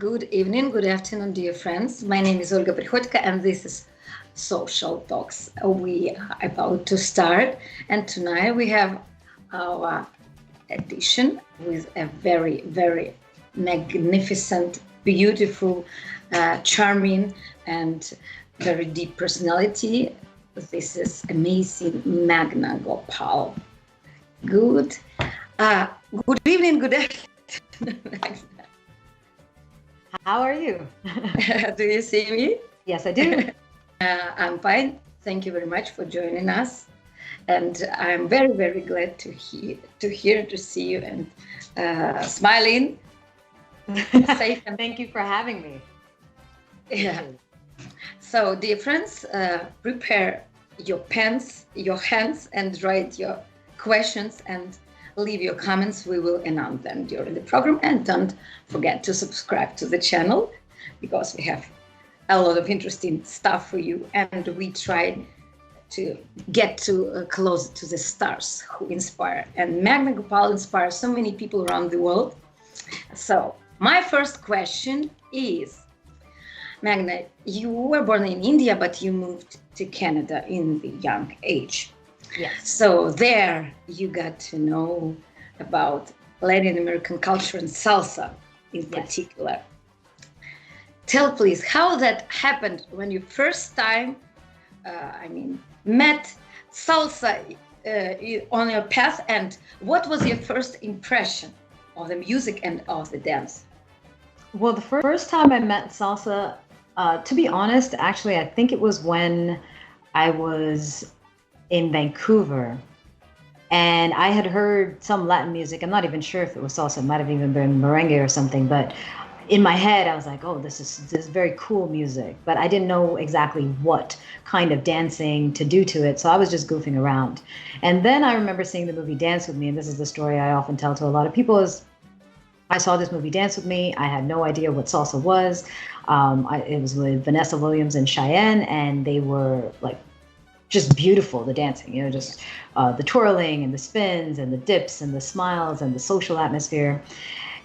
Good evening, good afternoon, dear friends. My name is Olga Prihodka, and this is Social Talks. We are about to start, and tonight we have our edition with a very, very magnificent, beautiful, charming, and very deep personality. This is amazing Magna Gopal. Good evening, good afternoon. How are you? Do you see me? Yes, I do. I'm fine. Thank you very much for joining us. And I'm very, very glad to see you and smiling. Safe. And thank you for having me. Yeah. So, dear friends, prepare your pens, your hands, and write your questions and leave your comments. We will announce them during the program. And don't forget to subscribe to the channel because we have a lot of interesting stuff for you. And we try to get to close to the stars who inspire. And Magna Gopal inspires so many people around the world. So my first question is, Magna, you were born in India, but you moved to Canada in the young age. Yes. So there you got to know about Latin American culture and salsa in particular. Tell please how that happened when you first time, met salsa on your path, and what was your first impression of the music and of the dance? Well, the first time I met salsa, to be honest, actually, I think it was when I was in Vancouver, and I had heard some Latin music. I'm not even sure if it was salsa. It might have even been merengue or something. But in my head, I was like, "Oh, this is very cool music." But I didn't know exactly what kind of dancing to do to it, so I was just goofing around. And then I remember seeing the movie Dance with Me, and this is the story I often tell to a lot of people: is I saw this movie Dance with Me. I had no idea what salsa was. It was with Vanessa Williams and Cheyenne, and they were like just beautiful, the dancing, just the twirling and the spins and the dips and the smiles and the social atmosphere.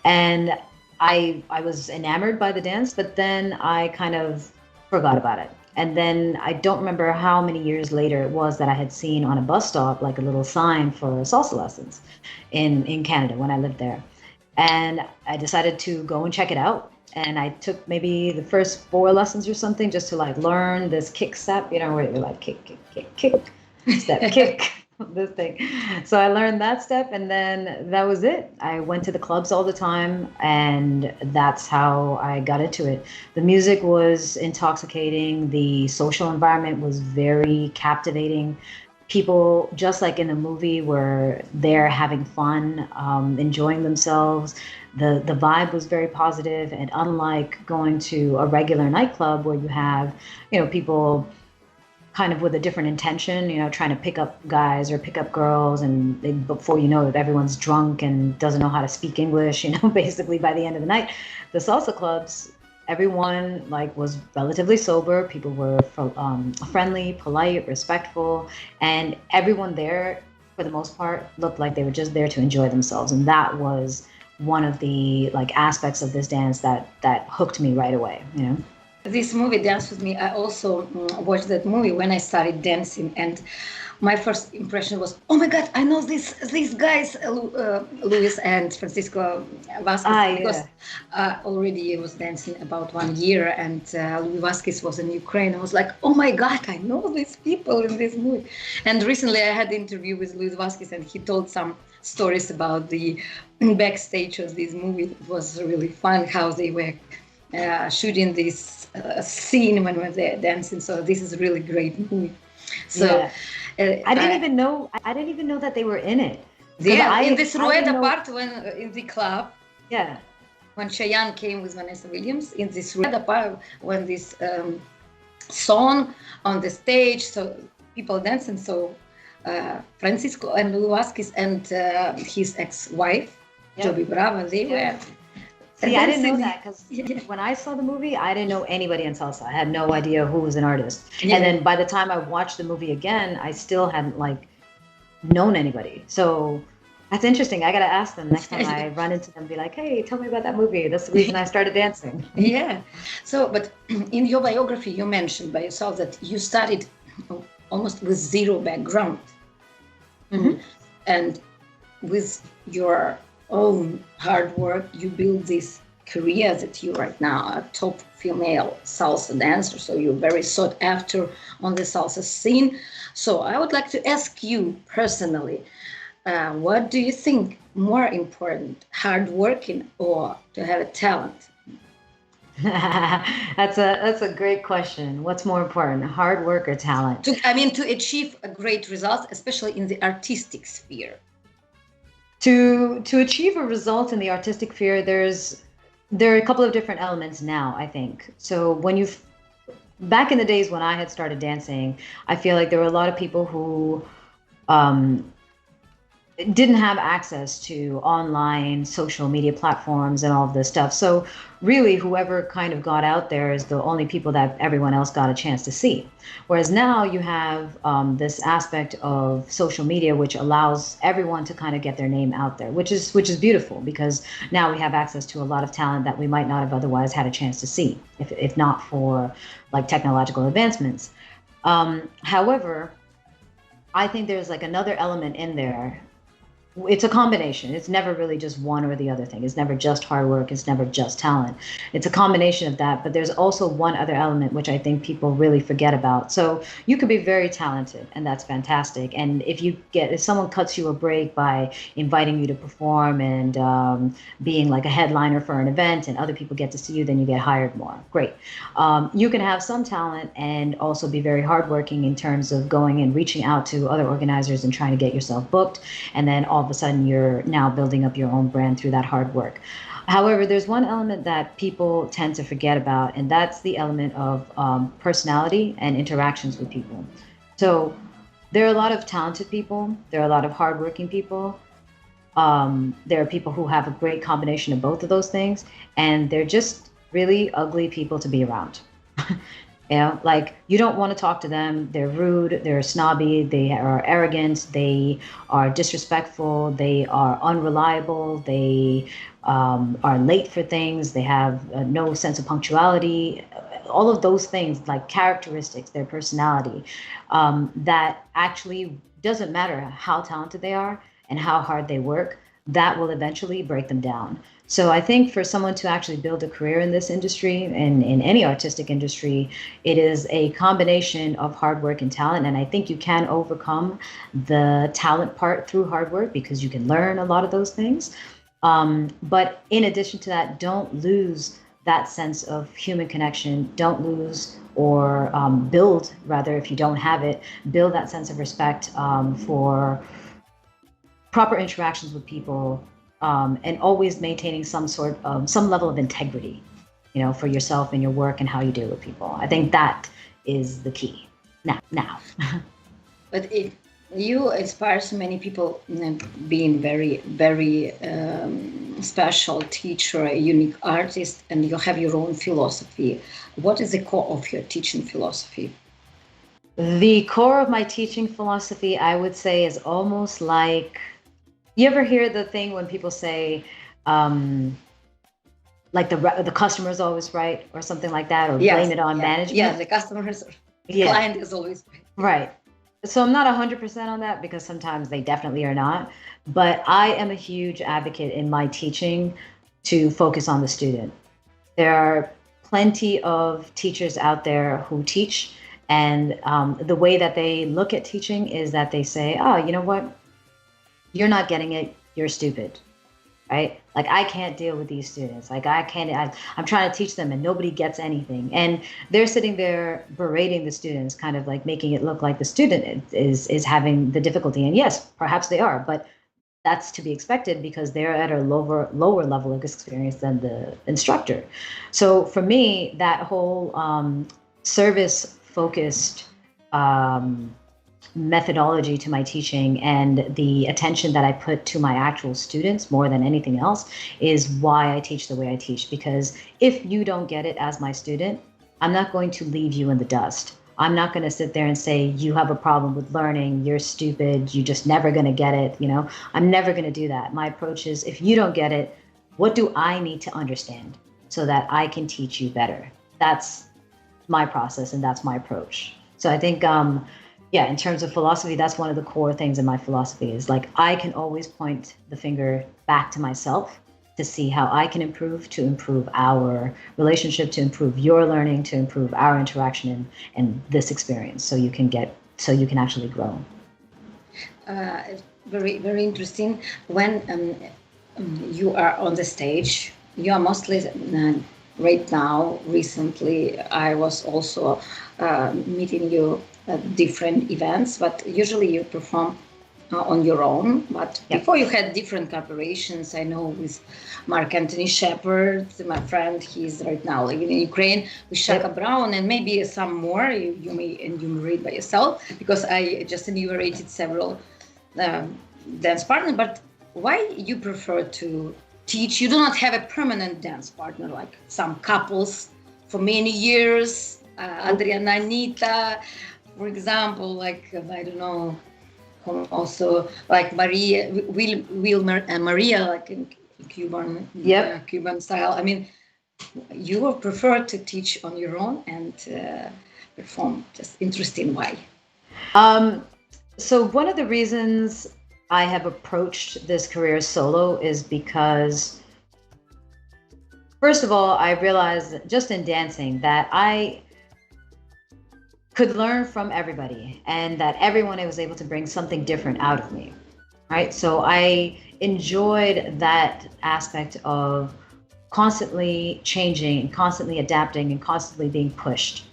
And I was enamored by the dance, but then I kind of forgot about it. And then I don't remember how many years later it was that I had seen on a bus stop like a little sign for salsa lessons in Canada when I lived there. And I decided to go and check it out. And I took maybe the first 4 lessons or something just to like learn this kick step, where you're like kick, step, kick, this thing. So I learned that step, and then that was it. I went to the clubs all the time, and that's how I got into it. The music was intoxicating. The social environment was very captivating. People, just like in the movie, were there having fun, enjoying themselves. The vibe was very positive, and unlike going to a regular nightclub where you have, people kind of with a different intention, trying to pick up guys or pick up girls, and before you know it, everyone's drunk and doesn't know how to speak English, basically by the end of the night. The salsa clubs, everyone was relatively sober. People were friendly, polite, respectful, and everyone there, for the most part, looked like they were just there to enjoy themselves. And that was one of the aspects of this dance that hooked me right away. This movie Dance with Me, I also watched that movie when I started dancing, and my first impression was, oh my God, I know these guys, Luis and Francisco Vasquez, because already I was dancing about 1 year, and Luis Vasquez was in Ukraine. I was like, oh my God, I know these people in this movie. And recently I had an interview with Luis Vasquez, and he told some stories about the backstage of this movie. It was really fun how they were shooting this scene when they're dancing. So this is a really great movie. So. Yeah. I didn't even know that they were in it. Yeah, in this Rueda part when in the club. Yeah. When Cheyenne came with Vanessa Williams, in this Rueda part when this song on the stage, so people dancing. So Francisco and Luis Vasquez and his ex-wife, Joby Brava, they were. See, I didn't know that because when I saw the movie, I didn't know anybody in salsa. I had no idea who was an artist. Yeah. And then by the time I watched the movie again, I still hadn't known anybody. So That's interesting. I gotta ask them next time I run into them. Be like, hey, tell me about that movie. That's the reason I started dancing. Yeah. So, but in your biography, you mentioned by yourself that you started almost with zero background. Mm-hmm. And with your own hard work, you build this career that you right now are top female salsa dancer. So you're very sought after on the salsa scene. So I would like to ask you personally, what do you think more important, hard working or to have a talent? That's a great question. What's more important, hard work or talent? To achieve a great result, especially in the artistic sphere. To achieve a result in the artistic sphere, there are a couple of different elements now, I think. So back in the days when I had started dancing, I feel like there were a lot of people who didn't have access to online social media platforms and all of this stuff. So really, whoever kind of got out there is the only people that everyone else got a chance to see. Whereas now you have this aspect of social media, which allows everyone to kind of get their name out there, which is beautiful, because now we have access to a lot of talent that we might not have otherwise had a chance to see, if not for like technological advancements. However, I think there's like another element in there. It's a combination. It's never really just one or the other thing. It's never just hard work. It's never just talent. It's a combination of that. But there's also one other element which I think people really forget about. So you could be very talented, and that's fantastic. And if someone cuts you a break by inviting you to perform and being like a headliner for an event, and other people get to see you, then you get hired more. Great. You can have some talent and also be very hardworking in terms of going and reaching out to other organizers and trying to get yourself booked, and then all of a sudden you're now building up your own brand through that hard work. However, there's one element that people tend to forget about, and that's the element of personality and interactions with people. So there are a lot of talented people, there are a lot of hardworking people, there are people who have a great combination of both of those things, and they're just really ugly people to be around. You know, like, you don't want to talk to them. They're rude, they're snobby, they are arrogant, they are disrespectful, they are unreliable, they are late for things, they have no sense of punctuality. All of those things, like characteristics, their personality, that actually doesn't matter how talented they are and how hard they work, that will eventually break them down. So I think for someone to actually build a career in this industry and in any artistic industry, it is a combination of hard work and talent. And I think you can overcome the talent part through hard work, because you can learn a lot of those things. But in addition to that, don't lose that sense of human connection. Don't lose or build, rather, if you don't have it, build that sense of respect for proper interactions with people. And always maintaining some level of integrity, for yourself and your work and how you deal with people. I think that is the key now. But if you inspire so many people, being very, very special teacher, a unique artist, and you have your own philosophy. What is the core of your teaching philosophy? The core of my teaching philosophy, I would say, is almost like, you ever hear the thing when people say, like the customer is always right, or something like that, or blame it on management? Yeah, the client is always right. Right. So I'm not 100% on that, because sometimes they definitely are not. But I am a huge advocate in my teaching to focus on the student. There are plenty of teachers out there who teach, and the way that they look at teaching is that they say, oh, you know what? You're not getting it, you're stupid, right? Like, I can't deal with these students. Like, I'm trying to teach them and nobody gets anything. And they're sitting there berating the students, kind of like making it look like the student is having the difficulty. And yes, perhaps they are, but that's to be expected, because they're at a lower level of experience than the instructor. So for me, that whole service-focused methodology to my teaching, and the attention that I put to my actual students more than anything else, is why I teach the way I teach. Because if you don't get it as my student, I'm not going to leave you in the dust. I'm not going to sit there and say, you have a problem with learning, you're stupid, you're just never going to get it. I'm never going to do that. My approach is, if you don't get it, what do I need to understand so that I can teach you better? That's my process, and that's my approach. So I think, in terms of philosophy, that's one of the core things in my philosophy is like, I can always point the finger back to myself to see how I can improve, to improve our relationship, to improve your learning, to improve our interaction in this experience, so you can actually grow. Very, very interesting. When you are on the stage, you are mostly right now. Recently, I was also meeting you at different events, but usually you perform on your own. But before, you had different collaborations. I know with Mark Anthony Shepard, my friend, he's right now living in Ukraine, with Shaka Brown, and maybe some more. You may enumerate by yourself, because I just enumerated several dance partners. But why you prefer to teach? You do not have a permanent dance partner like some couples for many years. Adriana, Anita, for example, like, I don't know, also like Maria, Wilmer and Maria, like in Cuban, Cuban style. I mean, you will prefer to teach on your own and perform. Just interesting. Why? So one of the reasons I have approached this career solo is because, first of all, I realized just in dancing that I could learn from everybody, and that everyone was able to bring something different out of me, right? So I enjoyed that aspect of constantly changing and constantly adapting and constantly being pushed.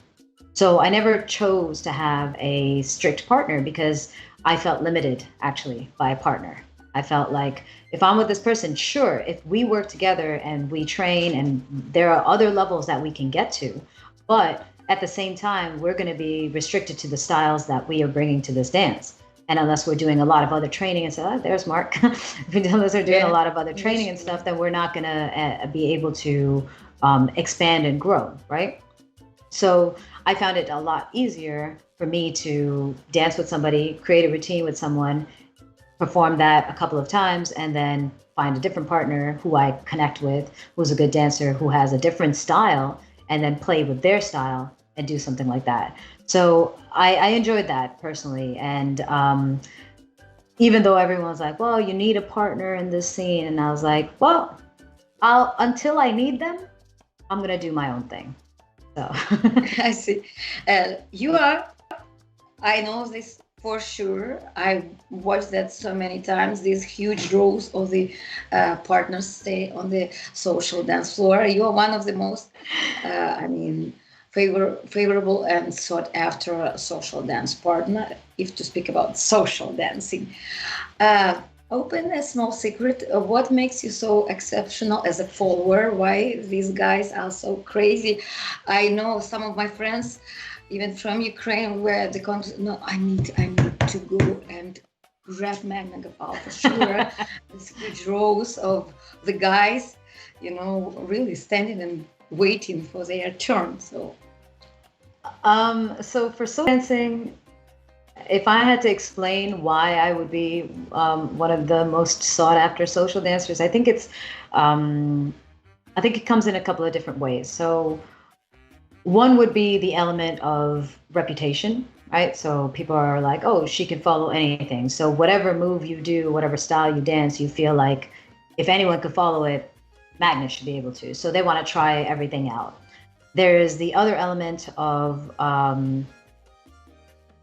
So I never chose to have a strict partner, because I felt limited actually by a partner. I felt like, if I'm with this person, sure, if we work together and we train, and there are other levels that we can get to, but at the same time, we're going to be restricted to the styles that we are bringing to this dance. And unless we're doing a lot of other training and so, there's Mark. Unless we're doing a lot of other training and stuff, then we're not going to be able to expand and grow, right? So I found it a lot easier for me to dance with somebody, create a routine with someone, perform that a couple of times, and then find a different partner who I connect with, who's a good dancer, who has a different style, and then play with their style and do something like that. So I enjoyed that personally. And even though everyone's like, well, you need a partner in this scene. And I was like, well, until I need them, I'm going to do my own thing. So I see. I know this for sure. I watched that so many times, these huge rows of the partners stay on the social dance floor. You are one of the most, favorable and sought after social dance partner, if to speak about social dancing. Open a small secret. What makes you so exceptional as a follower? Why these guys are so crazy? I know some of my friends, even from Ukraine, where the concept, no, I need to go and grab Magna Gopal for sure. These huge rows of the guys, really standing and waiting for their turn. So for social dancing, if I had to explain why I would be one of the most sought after social dancers, I think it comes in a couple of different ways. So one would be the element of reputation, right? So people are like, oh, she can follow anything. So whatever move you do, whatever style you dance, you feel like if anyone could follow it, Magna should be able to. So they want to try everything out. There's the other element of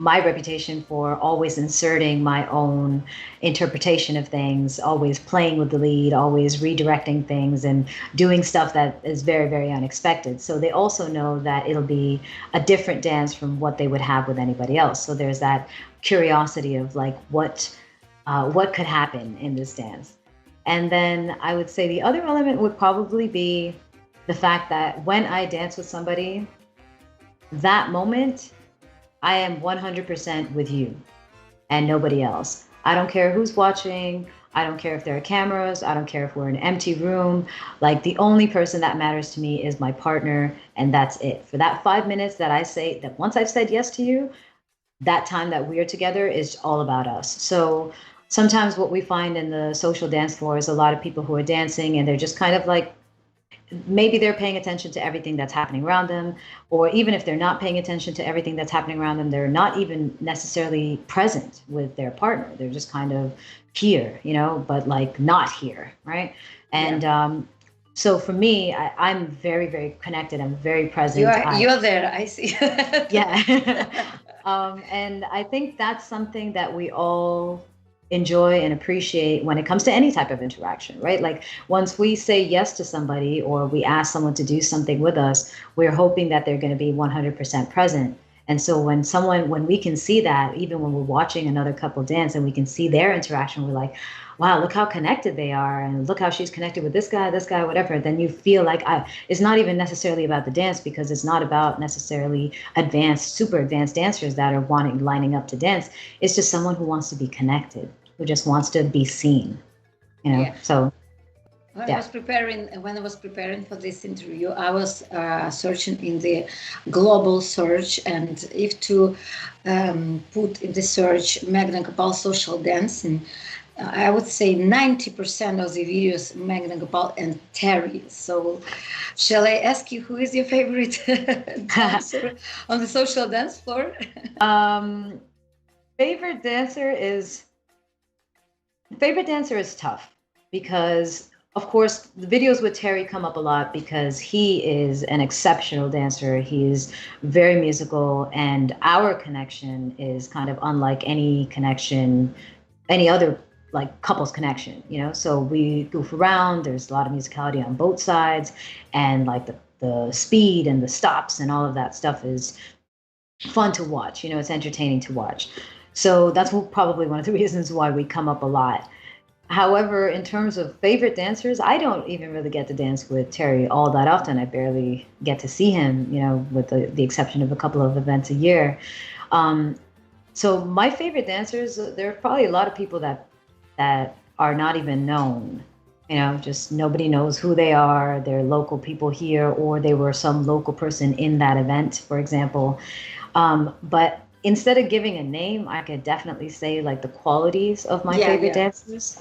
my reputation for always inserting my own interpretation of things, always playing with the lead, always redirecting things and doing stuff that is very, very unexpected. So they also know that it'll be a different dance from what they would have with anybody else. So there's that curiosity of like, what could happen in this dance? And then I would say the other element would probably be the fact that when I dance with somebody, that moment, I am 100% with you and nobody else. I don't care who's watching. I don't care if there are cameras. I don't care if we're in an empty room. Like the only person that matters to me is my partner, and that's it. For that 5 minutes that I say that once I've said yes to you, that time that we're together is all about us. So sometimes what we find in the social dance floor is a lot of people who are dancing and they're just kind of like maybe they're paying attention to everything that's happening around them, or even if they're not paying attention to everything that's happening around them, they're not even necessarily present with their partner. They're just kind of here, but like not here, right? And so for me, I'm very, very connected. I'm very present. You're there. I see. Yeah. And I think that's something that we all enjoy and appreciate when it comes to any type of interaction, right? Like once we say yes to somebody or we ask someone to do something with us, we're hoping that they're going to be 100% present. And so when we can see that, even when we're watching another couple dance and we can see their interaction, we're like, wow, look how connected they are. And look how she's connected with this guy, whatever. Then you feel like it's not even necessarily about the dance, because it's not about necessarily super advanced dancers that are lining up to dance. It's just someone who wants to be connected, who just wants to be seen, Yeah. So when I was preparing for this interview, I was searching in the global search, and if to put in the search Magna Gopal social dancing, I would say 90% of the videos Magna Gopal and Terry. So shall I ask you, who is your favorite dancer on the social dance floor? Favorite dancer is tough because, of course, the videos with Terry come up a lot because he is an exceptional dancer. He is very musical, and our connection is kind of unlike any other like couples connection, so we goof around. There's a lot of musicality on both sides, and like the speed and the stops and all of that stuff is fun to watch. It's entertaining to watch. So that's probably one of the reasons why we come up a lot. However, in terms of favorite dancers, I don't even really get to dance with Terry all that often. I barely get to see him, with the exception of a couple of events a year. So my favorite dancers, there are probably a lot of people that are not even known, just nobody knows who they are. They're local people here, or they were some local person in that event, for example. But instead of giving a name, I could definitely say like the qualities of my favorite dancers.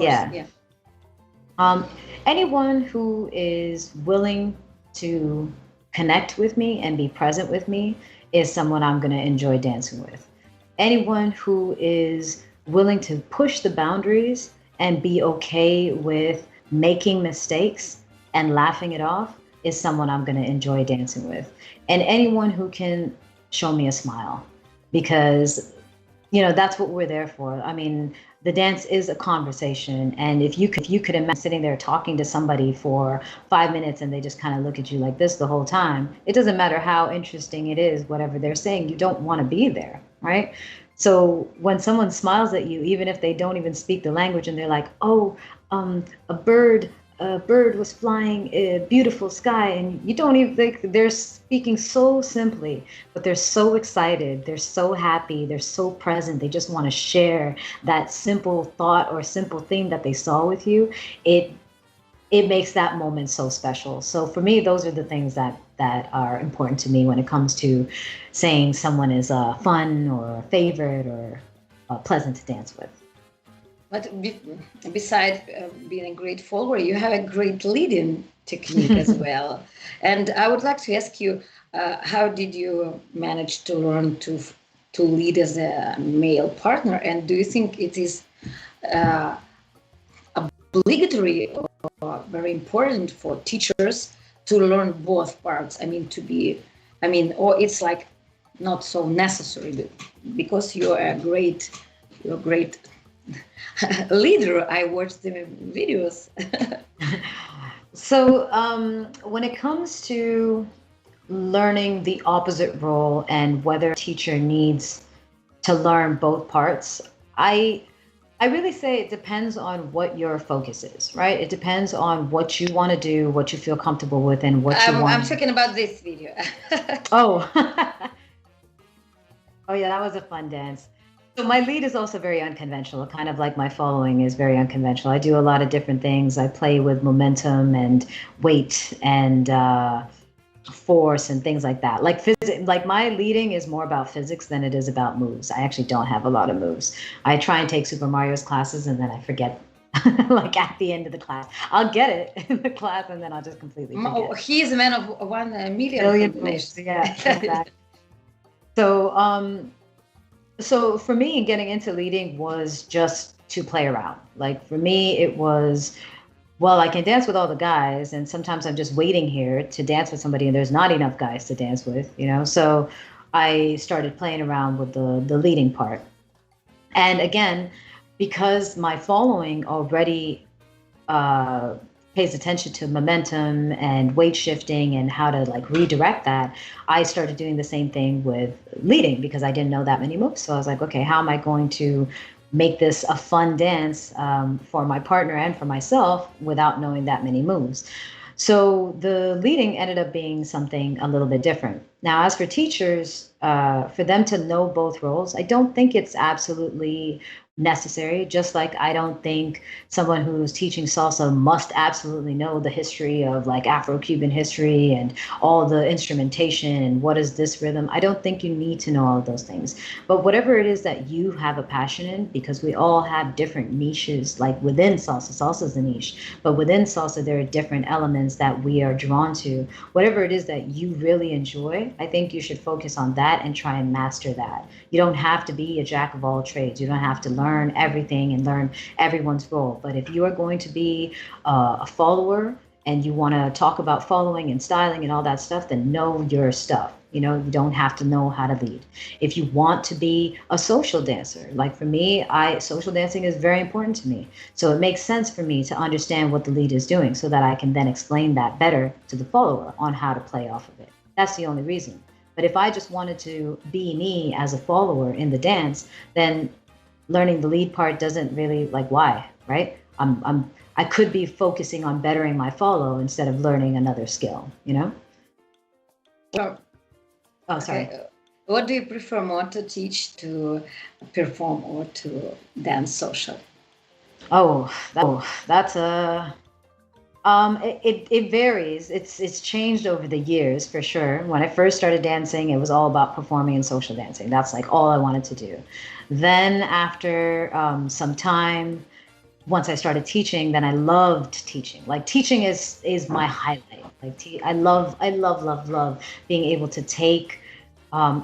Anyone who is willing to connect with me and be present with me is someone I'm going to enjoy dancing with. Anyone who is willing to push the boundaries and be okay with making mistakes and laughing it off is someone I'm going to enjoy dancing with. And anyone who can show me a smile, because that's what we're there for. I mean, the dance is a conversation, and if you could imagine sitting there talking to somebody for 5 minutes and they just kind of look at you like this the whole time, it doesn't matter how interesting it is, whatever they're saying, you don't want to be there, right? So when someone smiles at you, even if they don't even speak the language, and they're like, oh, a bird was flying a beautiful sky, and you don't even think they're speaking so simply, but they're so excited, they're so happy, they're so present, they just want to share that simple thought or simple thing that they saw with you. It makes that moment so special. So for me, those are the things that are important to me when it comes to saying someone is fun or a favorite or pleasant to dance with. But besides being a great follower, you have a great leading technique as well. And I would like to ask you, how did you manage to learn to lead as a male partner? And do you think it is obligatory or very important for teachers to learn both parts? Or it's like not so necessary because you're a great leader. I watched the videos. So when it comes to learning the opposite role and whether a teacher needs to learn both parts, I really say it depends on what your focus is, right? It depends on what you want to do, what you feel comfortable with, and what you want. I'm talking about this video. Oh. Oh yeah, that was a fun dance. So my lead is also very unconventional, kind of like my following is very unconventional. I do a lot of different things. I play with momentum and weight and force and things like that. Like like my leading is more about physics than it is about moves. I actually don't have a lot of moves. I try and take Super Mario's classes and then I forget. Like at the end of the class, I'll get it in the class and then I'll just completely forget. He is a man of 1 million combinations. Moves. Yeah, exactly. So for me, getting into leading was just to play around. Like for me, it was, well, I can dance with all the guys, and sometimes I'm just waiting here to dance with somebody, and there's not enough guys to dance with, you know. So I started playing around with the leading part, and again, because my following already pays attention to momentum and weight shifting and how to like redirect that, I started doing the same thing with leading because I didn't know that many moves. So I was like, okay, how am I going to make this a fun dance for my partner and for myself without knowing that many moves? So the leading ended up being something a little bit different. Now, as for teachers, for them to know both roles, I don't think it's absolutely necessary. Just like I don't think someone who's teaching salsa must absolutely know the history of like Afro-Cuban history and all the instrumentation and what is this rhythm. I don't think you need to know all of those things. But whatever it is that you have a passion in, because we all have different niches, like within salsa, salsa is a niche, but within salsa, there are different elements that we are drawn to. Whatever it is that you really enjoy, I think you should focus on that and try and master that. You don't have to be a jack of all trades. You don't have to learn everything and learn everyone's role. But if you are going to be a follower and you want to talk about following and styling and all that stuff, then know your stuff. You know, you don't have to know how to lead. If you want to be a social dancer, like for me, social dancing is very important to me. So it makes sense for me to understand what the lead is doing so that I can then explain that better to the follower on how to play off of it. That's the only reason. But if I just wanted to be me as a follower in the dance, then learning the lead part doesn't really, like, why, right? I could be focusing on bettering my follow instead of learning another skill, you know? Oh, sorry. Okay. What do you prefer more, to teach, to perform, or to dance social? That's a it varies. It's changed over the years for sure. When I first started dancing, it was all about performing and social dancing. That's like all I wanted to do. Then after some time, once I started teaching, then I loved teaching. Like teaching is my highlight. Like I love being able to take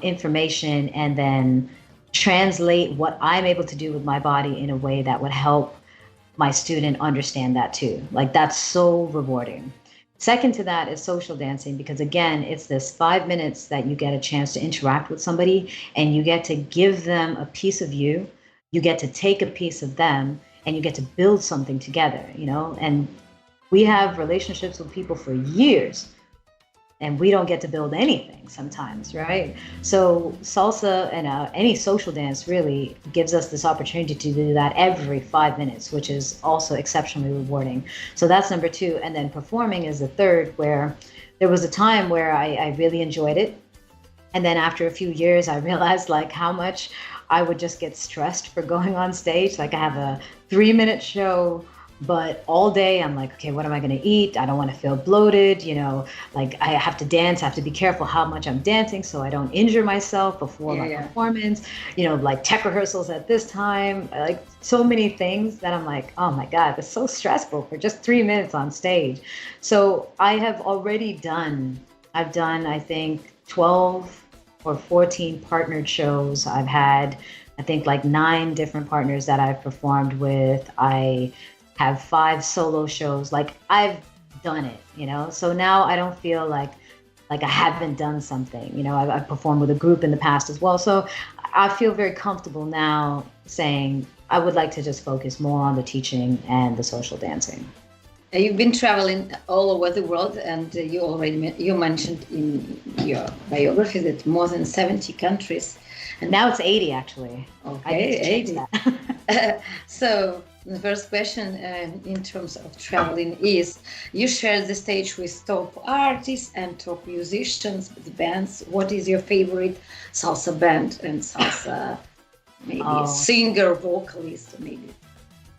information and then translate what I'm able to do with my body in a way that would help my student understand that too. Like that's so rewarding. Second to that is social dancing, because again, it's this 5 minutes that you get a chance to interact with somebody and you get to give them a piece of you, you get to take a piece of them, and you get to build something together, you know? And we have relationships with people for years and we don't get to build anything sometimes, right? So salsa and any social dance really gives us this opportunity to do that every 5 minutes, which is also exceptionally rewarding. So that's number two. And then performing is the third, where there was a time where I really enjoyed it. And then after a few years, I realized like how much I would just get stressed for going on stage. Like I have a 3-minute show, but all day I'm like, okay, what am I going to eat? I don't want to feel bloated, you know, like I have to dance. I have to be careful how much I'm dancing so I don't injure myself before my performance, you know, like tech rehearsals at this time, like so many things that I'm like, oh my God, that's so stressful for just 3 minutes on stage. So I have already I've done, I think 12 or 14 partnered shows. I've had, I think like 9 different partners that I've performed with. I have 5 solo shows. Like I've done it, you know? So now I don't feel like I haven't done something, you know? I've performed with a group in the past as well. So I feel very comfortable now saying I would like to just focus more on the teaching and the social dancing. You've been traveling all over the world, and you mentioned in your biography that more than 70 countries. And now it's 80 actually. Okay, 80. So the first question in terms of traveling is, you share the stage with top artists and top musicians, the bands. What is your favorite salsa band and salsa maybe a Oh, singer, vocalist, maybe.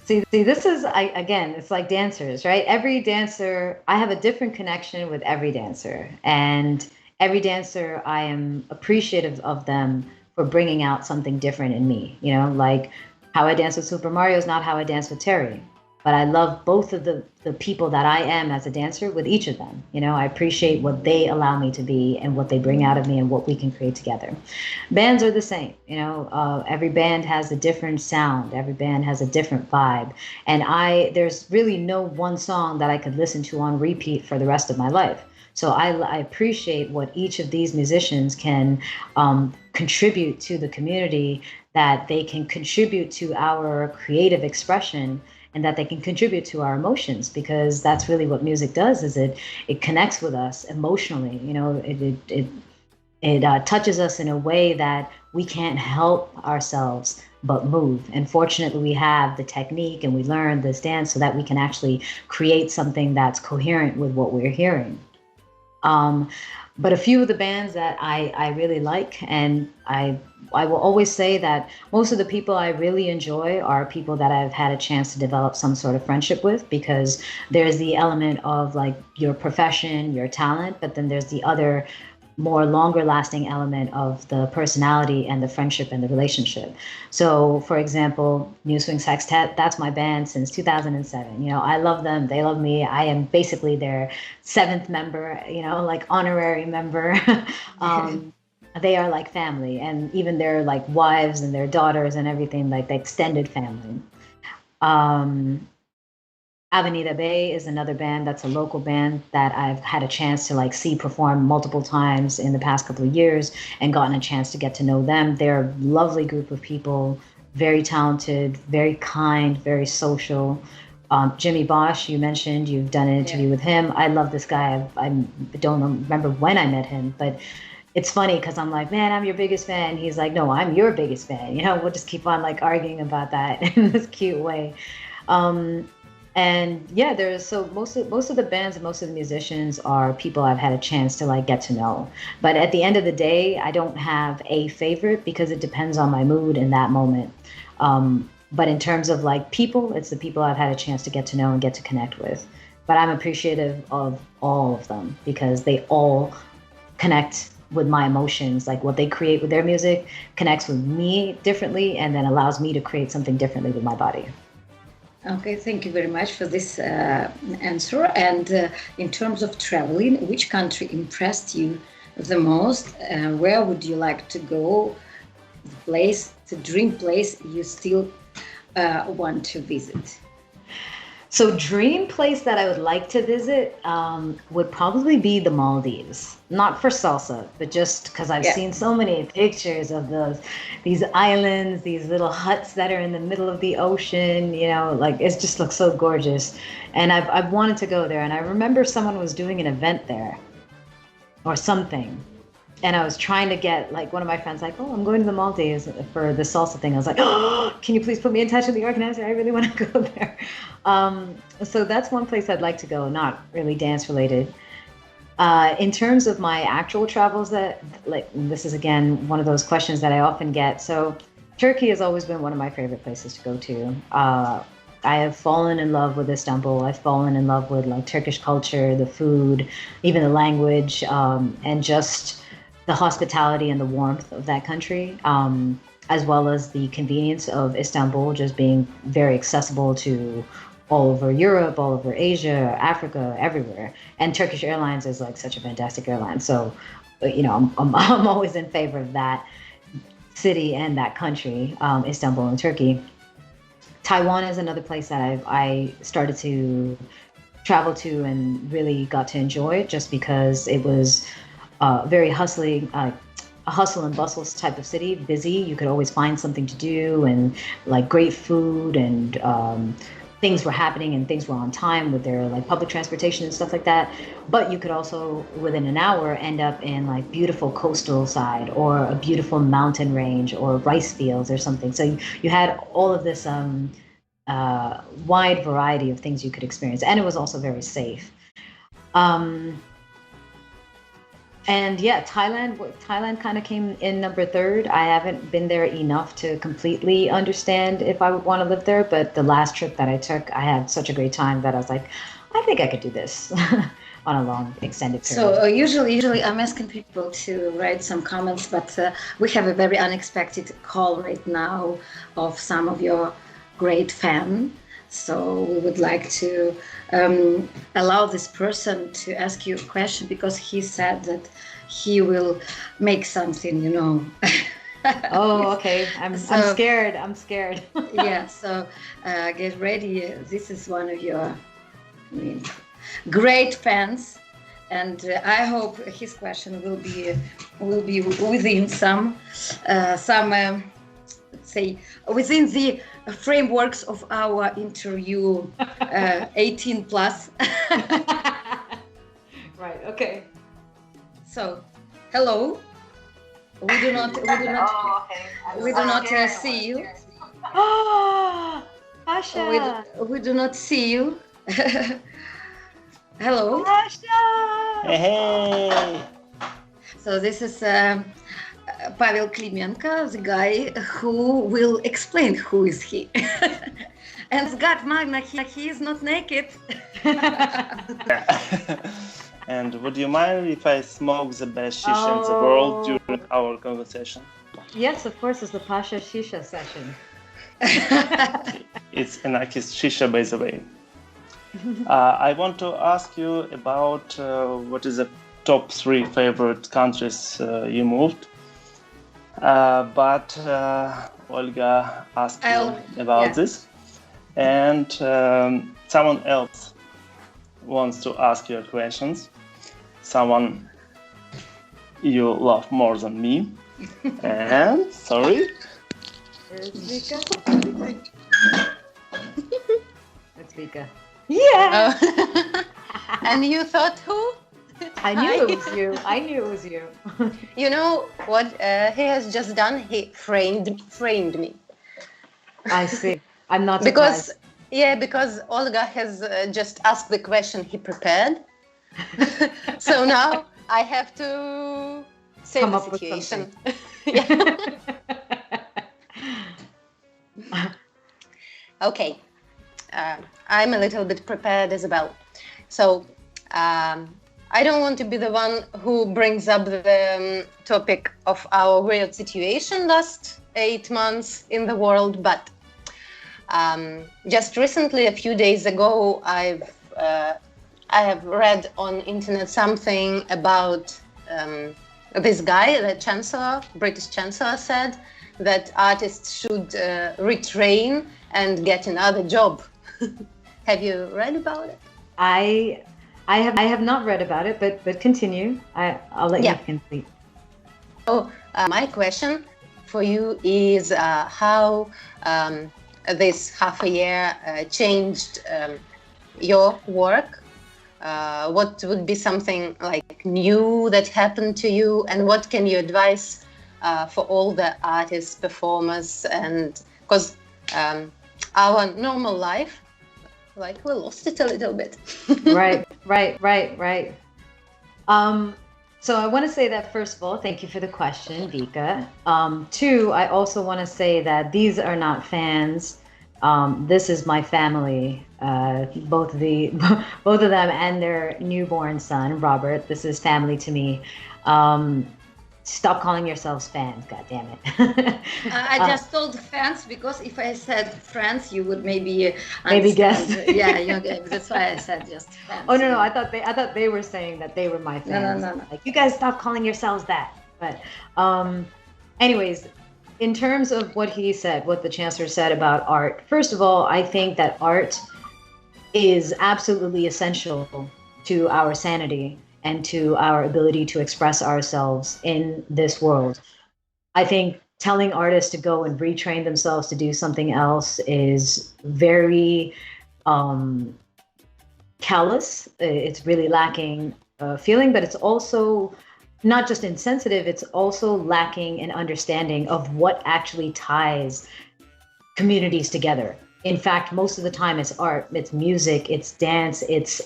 see, this is again, it's like dancers, right? Every dancer, I have a different connection with every dancer, and every dancer, I am appreciative of them for bringing out something different in me. Like how I dance with Super Mario is not how I dance with Terry, but I love both of the people that I am as a dancer with each of them. I appreciate what they allow me to be and what they bring out of me and what we can create together. Bands are the same. Every band has a different sound. Every band has a different vibe. And there's really no one song that I could listen to on repeat for the rest of my life. So I appreciate what each of these musicians can contribute to the community, that they can contribute to our creative expression, and that they can contribute to our emotions, because that's really what music does. Is it connects with us emotionally. It touches us in a way that we can't help ourselves but move. And fortunately, we have the technique and we learn this dance so that we can actually create something that's coherent with what we're hearing. Um, but a few of the bands that I really like, and I will always say that most of the people I really enjoy are people that I've had a chance to develop some sort of friendship with, because there's the element of like your profession, your talent, but then there's the other more longer lasting element of the personality and the friendship and the relationship. So for example, New Swing Sextet, that's my band since 2007. I love them, they love me. I am basically their seventh member, like honorary member. um, they are like family, and even their like wives and their daughters and everything, like the extended family. um, Avenida Bay is another band that's a local band that I've had a chance to like see perform multiple times in the past couple of years, and gotten a chance to get to know them. They're a lovely group of people, very talented, very kind, very social. Jimmy Bosch, you mentioned you've done an interview with him. I love this guy. I don't remember when I met him, but it's funny because I'm like, man, I'm your biggest fan. He's like, no, I'm your biggest fan. We'll just keep on like arguing about that in this cute way. Um, and yeah, there's so most of the bands and most of the musicians are people I've had a chance to like get to know. But at the end of the day, I don't have a favorite because it depends on my mood in that moment. But in terms of like people, it's the people I've had a chance to get to know and get to connect with. But I'm appreciative of all of them because they all connect with my emotions. Like what they create with their music connects with me differently, and then allows me to create something differently with my body. Okay, thank you very much for this answer. And in terms of traveling, which country impressed you the most? Where would you like to go? The place, the dream place you still want to visit? So dream place that I would like to visit would probably be the Maldives. Not for salsa, but just because I've seen so many pictures of these islands, these little huts that are in the middle of the ocean. Like it just looks so gorgeous, and I've wanted to go there. And I remember someone was doing an event there, or something. And I was trying to get like one of my friends, like, oh, I'm going to the Maldives for the salsa thing. I was like, oh, can you please put me in touch with the organizer? I really want to go there. So that's one place I'd like to go, not really dance related. In terms of my actual travels, that like this is again one of those questions that I often get. So Turkey has always been one of my favorite places to go to. I have fallen in love with Istanbul. I've fallen in love with like Turkish culture, the food, even the language, and just the hospitality and the warmth of that country, as well as the convenience of Istanbul just being very accessible to all over Europe, all over Asia, Africa, everywhere. And Turkish Airlines is like such a fantastic airline. So, I'm always in favor of that city and that country, Istanbul and Turkey. Taiwan is another place that I started to travel to and really got to enjoy, just because it was very hustling, a hustle and bustle type of city, busy. You could always find something to do, and like great food, and things were happening and things were on time with their like public transportation and stuff like that. But you could also within an hour end up in like beautiful coastal side, or a beautiful mountain range, or rice fields or something. So you had all of this wide variety of things you could experience, and it was also very safe. Um, And yeah, Thailand kind of came in number third. I haven't been there enough to completely understand if I would want to live there, but the last trip that I took, I had such a great time that I was like, I think I could do this on a long extended period. So usually I'm asking people to write some comments, but we have a very unexpected call right now of some of your great fans. So we would like to allow this person to ask you a question because he said that he will make something, you know. Oh, okay. I'm scared. I'm scared. Yeah. So get ready. This is one of your great fans, and I hope his question will be within some let's say within the frameworks of our interview 18 plus. Right. Okay. So, hello. We do not see you. Oh, Pasha. We do not see you. Hello. Pasha. Hey. So this is Pavel Klimenko, the guy who will explain who is he. And God, Magna, he is not naked. And would you mind if I smoke the best shisha in the world during our conversation? Yes, of course, it's the Pasha Shisha session. It's Inakis shisha, by the way. I want to ask you about what is the top 3 favorite countries you moved. But Olga asked you about this. And someone else wants to ask you questions. Someone you love more than me. And, sorry. That's Vika. Yeah! And you thought who? I knew it was you. I knew it was you. You know what he has just done? He framed me. I see. I'm not surprised. Because Olga has just asked the question he prepared. So now I have to save Come the up situation. Okay. I'm a little bit prepared as well. So I don't want to be the one who brings up the topic of our weird situation last 8 months in the world, but just recently, a few days ago, I have read on internet something about this guy, the Chancellor, British Chancellor, said that artists should retrain and get another job. Have you read about it? I have not read about it, but continue. I'll let you complete. Oh, my question for you is how this half a year changed your work. What would be something like new that happened to you, and what can you advise for all the artists, performers, and because our normal life, like we lost it a little bit. Right. So I want to say that, first of all, thank you for the question, Vika. 2, I also want to say that these are not fans. This is my family, both of them and their newborn son, Robert. This is family to me. Stop calling yourselves fans, God damn it. I just told fans because if I said friends, you would maybe guess. Yeah, that's why I said just fans. Oh no, I thought they were saying that they were my fans. No. Like, you guys stop calling yourselves that. But anyways, in terms of what he said, what the chancellor said about art, first of all, I think that art is absolutely essential to our sanity and to our ability to express ourselves in this world. I think telling artists to go and retrain themselves to do something else is very callous. It's really lacking feeling, but it's also not just insensitive, it's also lacking an understanding of what actually ties communities together. In fact, most of the time it's art, it's music, it's dance, it's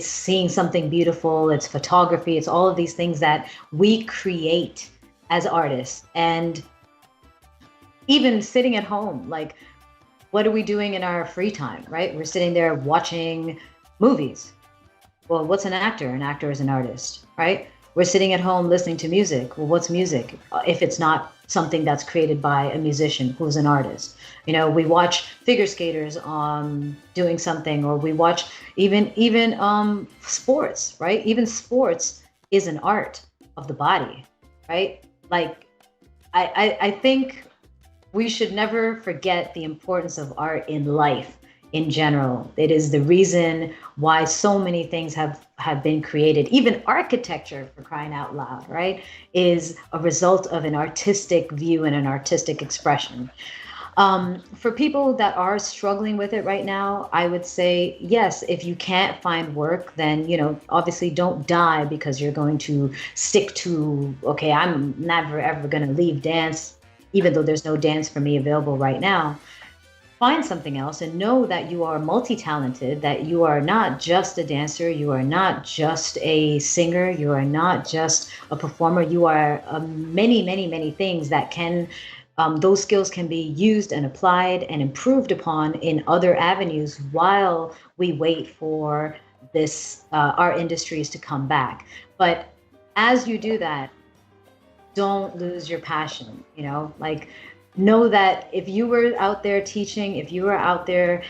seeing something beautiful, it's photography, it's all of these things that we create as artists. And even sitting at home, like, what are we doing in our free time, right? We're sitting there watching movies. Well, what's an actor? An actor is an artist, right? We're sitting at home listening to music. Well, what's music? If it's not something that's created by a musician who's an artist. You know, we watch figure skaters doing something, or we watch even sports, right? Even sports is an art of the body, right? Like, I think we should never forget the importance of art in life in general. It is the reason why so many things have been created. Even architecture, for crying out loud, right, is a result of an artistic view and an artistic expression. For people that are struggling with it right now, I would say, yes, if you can't find work, then, you know, obviously don't die because you're going to stick to, okay, I'm never ever going to leave dance, even though there's no dance for me available right now. Find something else and know that you are multi-talented, that you are not just a dancer, you are not just a singer, you are not just a performer, you are many, many, many things that can, those skills can be used and applied and improved upon in other avenues while we wait for this, our industries to come back. But as you do that, don't lose your passion, you know, like, know that if you were out there teaching, if you were out there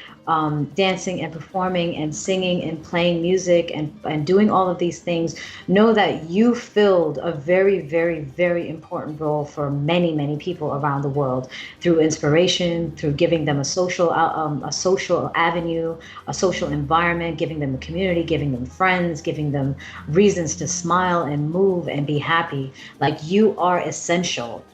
dancing and performing and singing and playing music and doing all of these things, know that you filled a very, very, very important role for many, many people around the world through inspiration, through giving them a social avenue, a social environment, giving them a community, giving them friends, giving them reasons to smile and move and be happy. Like, you are essential.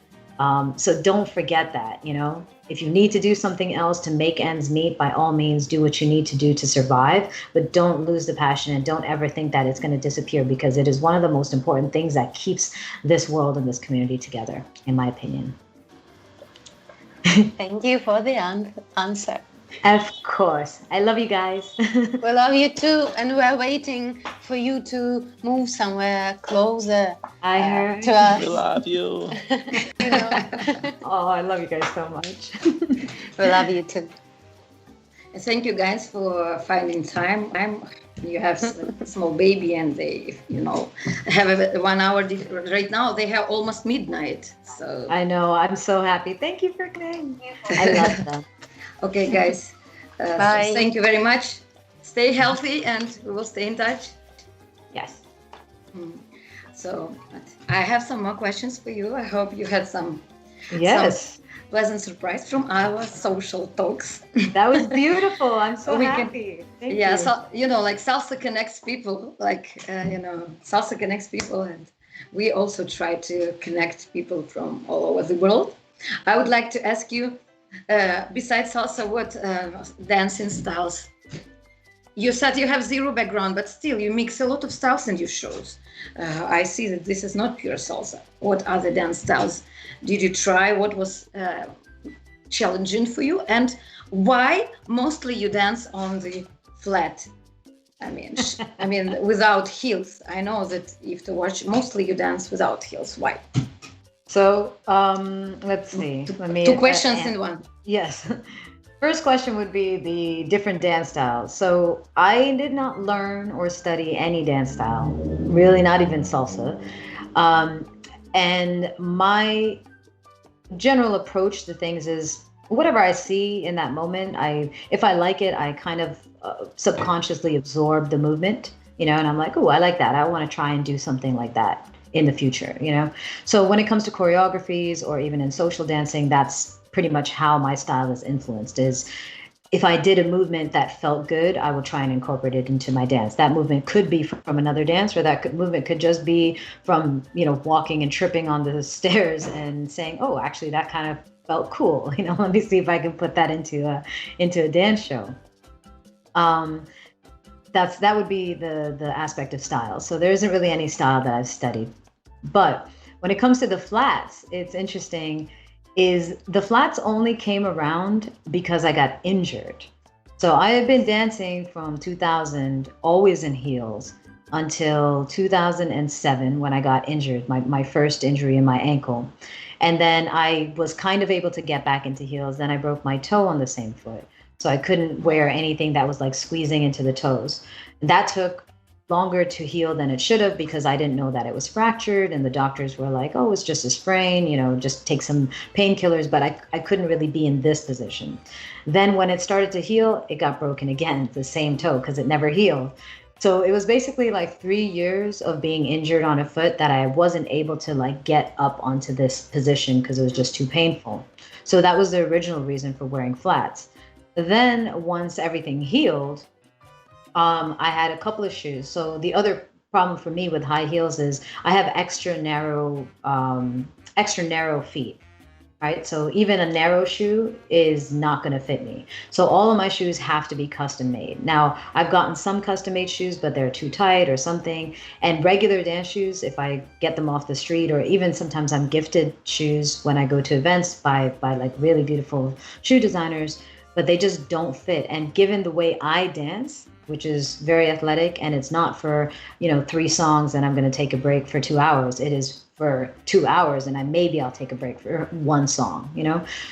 So don't forget that, you know, if you need to do something else to make ends meet, by all means, do what you need to do to survive, but don't lose the passion and don't ever think that it's going to disappear, because it is one of the most important things that keeps this world and this community together, in my opinion. Thank you for the answer. Of course. I love you guys. We love you too, and we're waiting for you to move somewhere closer I heard. to us. We love you. You know. Oh, I love you guys so much. We love you too. Thank you guys for finding time. You have a small baby, and they, you know, have a 1 hour. Right now, they have almost midnight. So I know. I'm so happy. Thank you for coming. I love them. Okay, guys. Bye. So thank you very much. Stay healthy, and we will stay in touch. Yes. So I have some more questions for you. I hope you had some pleasant surprise from our social talks. That was beautiful. I'm so We happy. Thank Yeah, you. so, you know, like salsa connects people. Like, you know, salsa connects people, and we also try to connect people from all over the world. I would like to ask you, besides salsa, what dancing styles? You said you have zero background, but still you mix a lot of styles in your shows. I see that this is not pure salsa. What other dance styles did you try? What was challenging for you? And why mostly you dance on the flat? I mean, without heels. I know that if to watch, mostly you dance without heels. Why? So let's see. Two questions in one. Yes. First question would be the different dance styles. So I did not learn or study any dance style, really, not even salsa. And my general approach to things is whatever I see in that moment, if I like it, I kind of subconsciously absorb the movement, you know, and I'm like, oh, I like that. I want to try and do something like that in the future, you know? So when it comes to choreographies or even in social dancing, that's pretty much how my style is influenced. Is if I did a movement that felt good, I will try and incorporate it into my dance. That movement could be from another dance, or movement could just be from, you know, walking and tripping on the stairs and saying, oh, actually that kind of felt cool. You know, let me see if I can put that into a dance show. That would be the aspect of style. So there isn't really any style that I've studied. But when it comes to the flats, it's interesting. is the flats only came around because I got injured. So I had been dancing from 2000, always in heels, until 2007 when I got injured, my first injury in my ankle. And then I was kind of able to get back into heels. Then I broke my toe on the same foot. So I couldn't wear anything that was like squeezing into the toes. That took longer to heal than it should have because I didn't know that it was fractured. And the doctors were like, oh, it's just a sprain, just take some painkillers. But I couldn't really be in this position. Then when it started to heal, it got broken again, the same toe, because it never healed. So it was basically like 3 years of being injured on a foot that I wasn't able to like get up onto this position because it was just too painful. So that was the original reason for wearing flats. Then once everything healed, I had a couple of shoes. So the other problem for me with high heels is I have extra narrow feet. Right? So even a narrow shoe is not going to fit me. So all of my shoes have to be custom made. Now, I've gotten some custom made shoes, but they're too tight or something. And regular dance shoes, if I get them off the street, or even sometimes I'm gifted shoes when I go to events by like really beautiful shoe designers, but they just don't fit. And given the way I dance, which is very athletic, and it's not for, 3 songs and I'm going to take a break for 2 hours. It is for 2 hours and maybe I'll take a break for 1 song,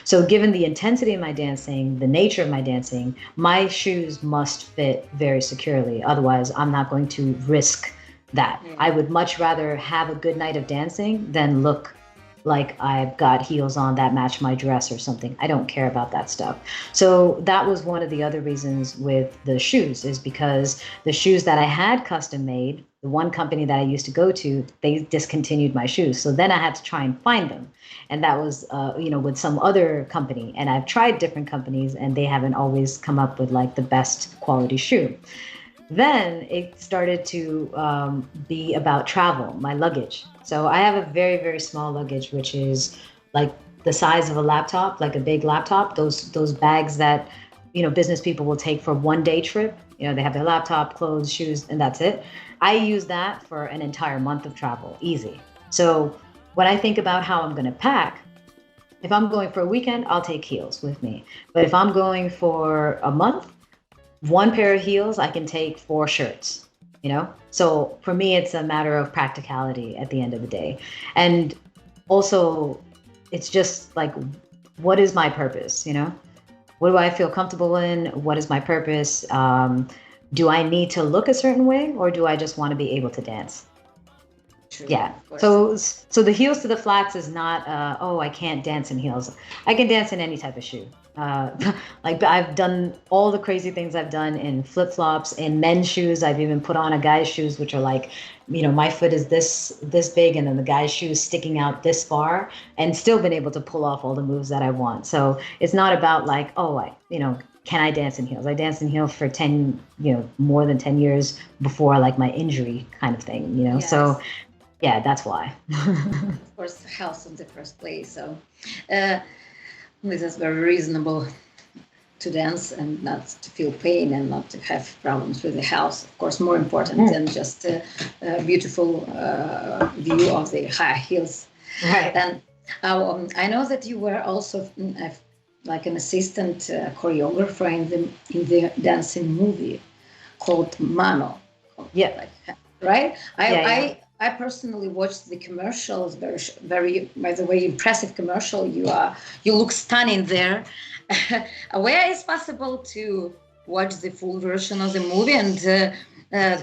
So given the intensity of my dancing, the nature of my dancing, my shoes must fit very securely. Otherwise, I'm not going to risk that. Yeah. I would much rather have a good night of dancing than look like I've got heels on that match my dress or something. I don't care about that stuff. So that was one of the other reasons with the shoes, is because the shoes that I had custom made, the one company that I used to go to, they discontinued my shoes. So then I had to try and find them. And that was, with some other company. And I've tried different companies and they haven't always come up with like the best quality shoe. Then it started to be about travel, my luggage. So I have a very, very small luggage, which is like the size of a laptop, like a big laptop, those bags that, business people will take for 1-day trip. They have their laptop, clothes, shoes, and that's it. I use that for an entire month of travel, easy. So when I think about how I'm going to pack, if I'm going for a weekend, I'll take heels with me. But if I'm going for a month, 1 pair of heels, I can take 4 shirts, So for me, it's a matter of practicality at the end of the day. And also, it's just like, what is my purpose, What do I feel comfortable in? What is my purpose? Do I need to look a certain way, or do I just want to be able to dance? True, yeah. So the heels to the flats is not, I can't dance in heels. I can dance in any type of shoe. Like I've done all the crazy things I've done in flip-flops, in men's shoes. I've even put on a guy's shoes, which are like, my foot is this big, and then the guy's shoes sticking out this far, and still been able to pull off all the moves that I want. So it's not about like, can I dance in heels? I danced in heels for more than 10 years before like my injury kind of thing, Yes. So yeah, that's why. Of course, health in the first place. So this is very reasonable to dance and not to feel pain and not to have problems with the health. Of course, more important than just a beautiful view of the high heels. Right. And I know that you were also like an assistant choreographer in the dancing movie called Mano. Yeah. Right? Yeah. I personally watched the commercials. Very, very, by the way, impressive commercial. You look stunning there. Where is possible to watch the full version of the movie? And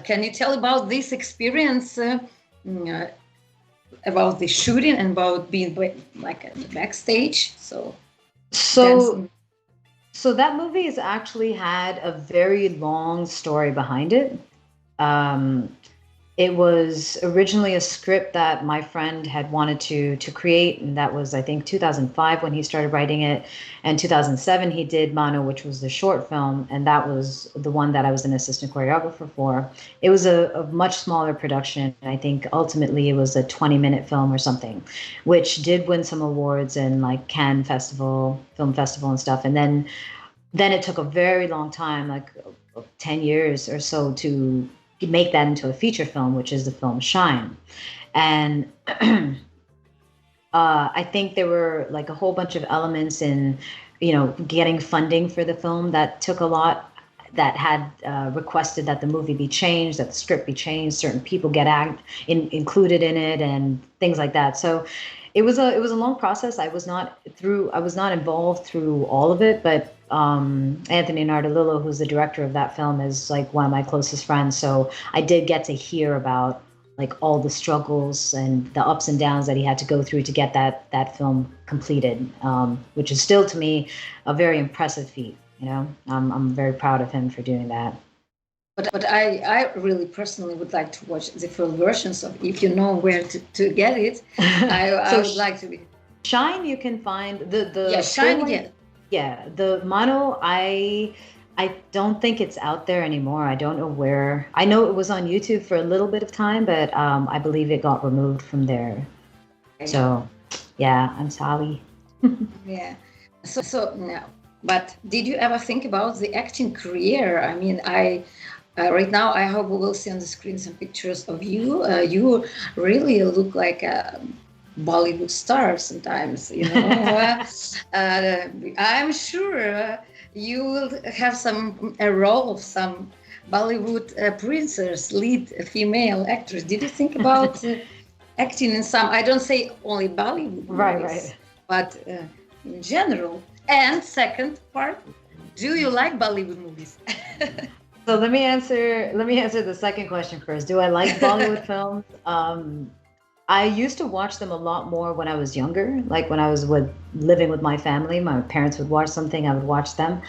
can you tell about this experience, about the shooting and about being like at the backstage? So that movie has actually had a very long story behind it. It was originally a script that my friend had wanted to create, and that was, I think, 2005 when he started writing it. And 2007 he did Mano, which was the short film, and that was the one that I was an assistant choreographer for. It was a much smaller production. I think ultimately it was a 20-minute film or something, which did win some awards in like Cannes Film Festival and stuff. And then it took a very long time, like 10 years or so, to make that into a feature film, which is the film Shine. And I think there were like a whole bunch of elements in, getting funding for the film that took a lot. That had requested that the movie be changed, that the script be changed, certain people get included in it, and things like that. So it was a long process. I was not involved through all of it, but Anthony Nardolillo, who's the director of that film, is like one of my closest friends. So I did get to hear about like all the struggles and the ups and downs that he had to go through to get that film completed, which is still to me a very impressive feat. I'm very proud of him for doing that. But I really personally would like to watch the full versions of, if you know where to get it. I would like to be. Shine, you can find the Shine, yeah. Yeah, the mono, I don't think it's out there anymore. I don't know where. I know it was on YouTube for a little bit of time, but I believe it got removed from there. Okay. So, yeah, I'm sorry. Yeah. So no. But did you ever think about the acting career? I mean, right now I hope we will see on the screen some pictures of you. You really look like a Bollywood star sometimes. I'm sure you will have a role of some Bollywood princess, lead female actress. Did you think about acting in some? I don't say only Bollywood movies, right, but in general. And second part, do you like Bollywood movies? So let me answer the second question first. Do I like Bollywood films? I used to watch them a lot more when I was younger, like when I was living with my family. My parents would watch something, I would watch them.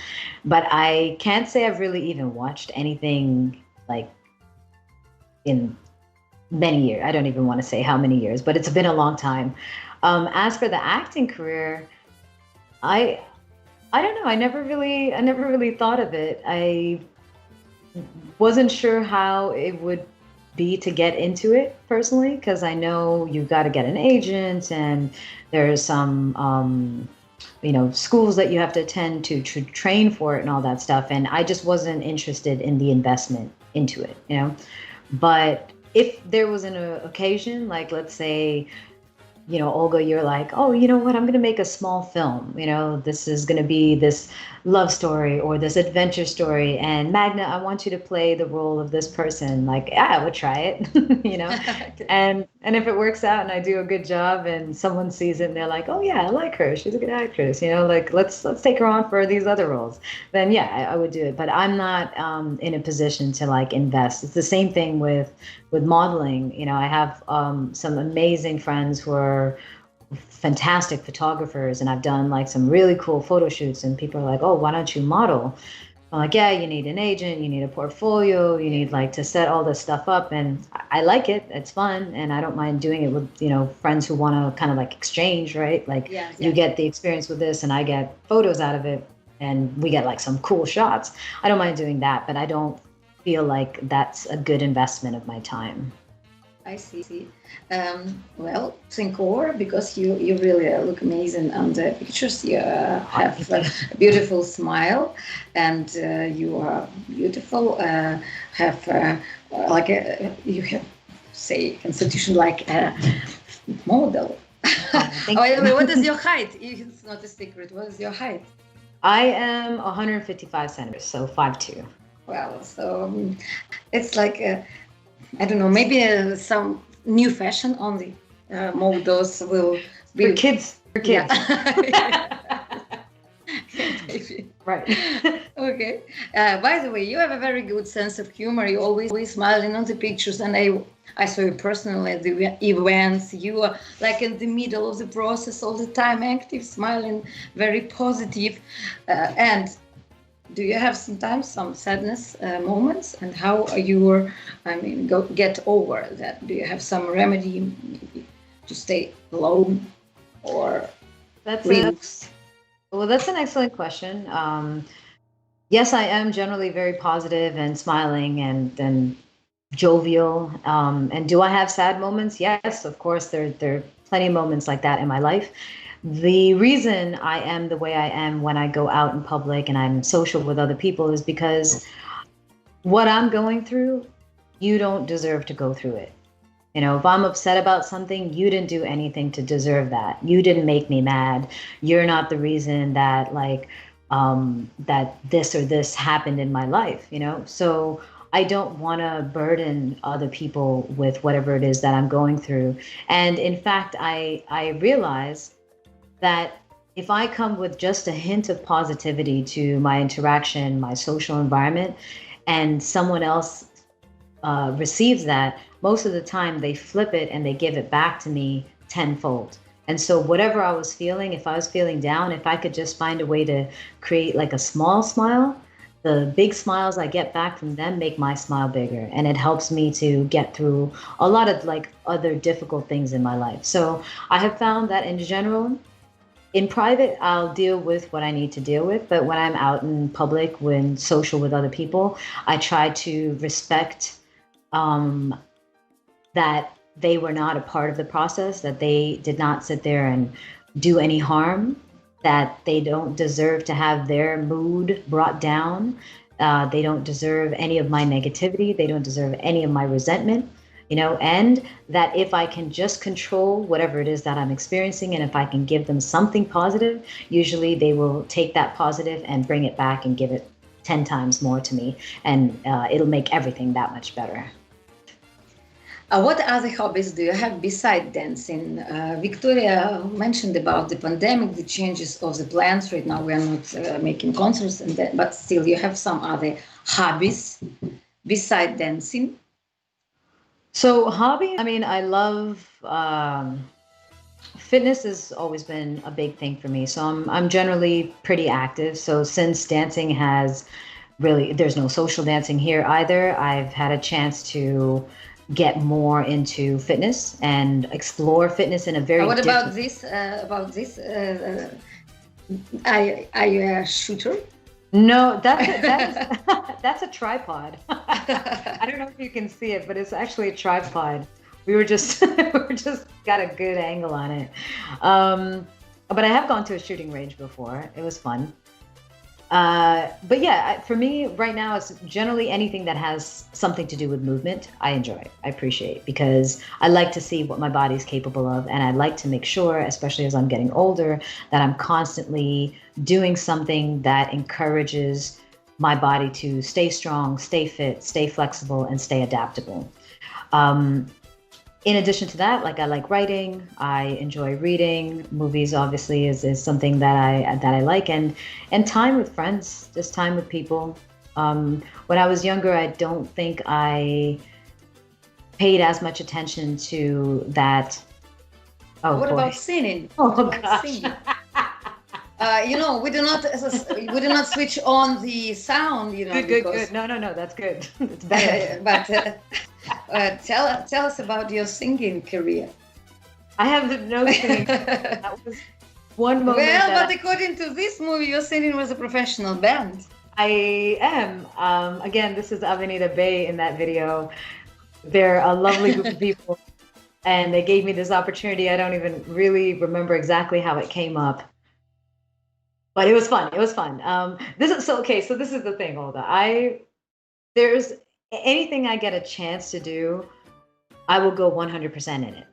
But I can't say I've really even watched anything like in many years. I don't even want to say how many years, but it's been a long time. As for the acting career, I don't know. I never really thought of it. I wasn't sure how it would be to get into it personally, because I know you've got to get an agent, and there's some schools that you have to attend to train for it and all that stuff. And I just wasn't interested in the investment into it, But if there was an occasion, like let's say, Olga, you're like, oh, you know what? I'm going to make a small film. This is going to be this love story or this adventure story. And Magna, I want you to play the role of this person. Like, yeah, I would try it, Okay. And if it works out and I do a good job and someone sees it and they're like, oh yeah, I like her. She's a good actress. Like let's take her on for these other roles. Then yeah, I would do it. But I'm not in a position to like invest. It's the same thing with modeling. I have some amazing friends who are fantastic photographers, and I've done like some really cool photo shoots, and people are like, oh, why don't you model? I'm like, yeah, you need an agent, you need a portfolio, you need like to set all this stuff up. And I like it, it's fun, and I don't mind doing it with friends who want to kind of like exchange, right? Like you get the experience with this and I get photos out of it and we get like some cool shots. I don't mind doing that, but I don't feel like that's a good investment of my time. I see. Well, think over, because you really look amazing on the pictures. You have a beautiful smile, and you are beautiful. Have you have say constitution like a model. What is your height? It's not a secret. What is your height? I am 155 centimeters, so 5'2". Well, so it's like I don't know, maybe some new fashion on the models will be for kids. Yeah. Right. Okay. By the way, you have a very good sense of humor. You always smiling on the pictures, and I saw you personally at the events. You are like in the middle of the process all the time, active, smiling, very positive. And do you have sometimes some sadness moments, and how are you get over that? Do you have some remedy to stay alone or that's an excellent question. Yes, I am generally very positive and smiling and jovial. And do I have sad moments? Yes, of course. There are plenty of moments like that in my life. The reason I am the way I am when I go out in public and I'm social with other people is because what I'm going through, you don't deserve to go through it. If I'm upset about something, you didn't do anything to deserve that. You didn't make me mad. You're not the reason that that this or this happened in my life, So I don't want to burden other people with whatever it is that I'm going through. And in fact, I realize that if I come with just a hint of positivity to my interaction, my social environment, and someone else receives that, most of the time they flip it and they give it back to me tenfold. And so whatever I was feeling, if I was feeling down, if I could just find a way to create like a small smile, the big smiles I get back from them make my smile bigger. And it helps me to get through a lot of like other difficult things in my life. So I have found that in general, in private, I'll deal with what I need to deal with. But when I'm out in public, when social with other people, I try to respect that they were not a part of the process, that they did not sit there and do any harm, that they don't deserve to have their mood brought down. They don't deserve any of my negativity. They don't deserve any of my resentment, and that if I can just control whatever it is that I'm experiencing, and if I can give them something positive, usually they will take that positive and bring it back and give it 10 times more to me. And it'll make everything that much better. What other hobbies do you have beside dancing? Victoria mentioned about the pandemic, the changes of the plans. Right now we are not making concerts, but still you have some other hobbies beside dancing. So hobby, I love fitness has always been a big thing for me. So I'm generally pretty active. So since dancing has really, there's no social dancing here either, I've had a chance to get more into fitness and explore fitness in a very What about this? Are you a shooter? No, that's a tripod. I don't know if you can see it, but it's actually a tripod. We were just got a good angle on it. But I have gone to a shooting range before. It was fun. But yeah, for me right now, it's generally anything that has something to do with movement. I enjoy, I appreciate, because I like to see what my body's capable of. And I like to make sure, especially as I'm getting older, that I'm constantly doing something that encourages my body to stay strong, stay fit, stay flexible, and stay adaptable. In addition to that, I like writing, I enjoy reading. Movies obviously is something that I like, and time with friends, just time with people. When I was younger, I don't think I paid as much attention to that. Oh, what boy. About singing? Oh gosh. Singing? We do not switch on the sound. Good. No, that's good. It's better. But tell us about your singing career. I have no singing. That was one moment. Well, but according to this movie, you're singing with a professional band. I am. Again, this is Avenida Bay in that video. They're a lovely group of people, and they gave me this opportunity. I don't even really remember exactly how it came up. But it was fun. This is so this is the thing, Olga. There's anything I get a chance to do, I will go 100% in it.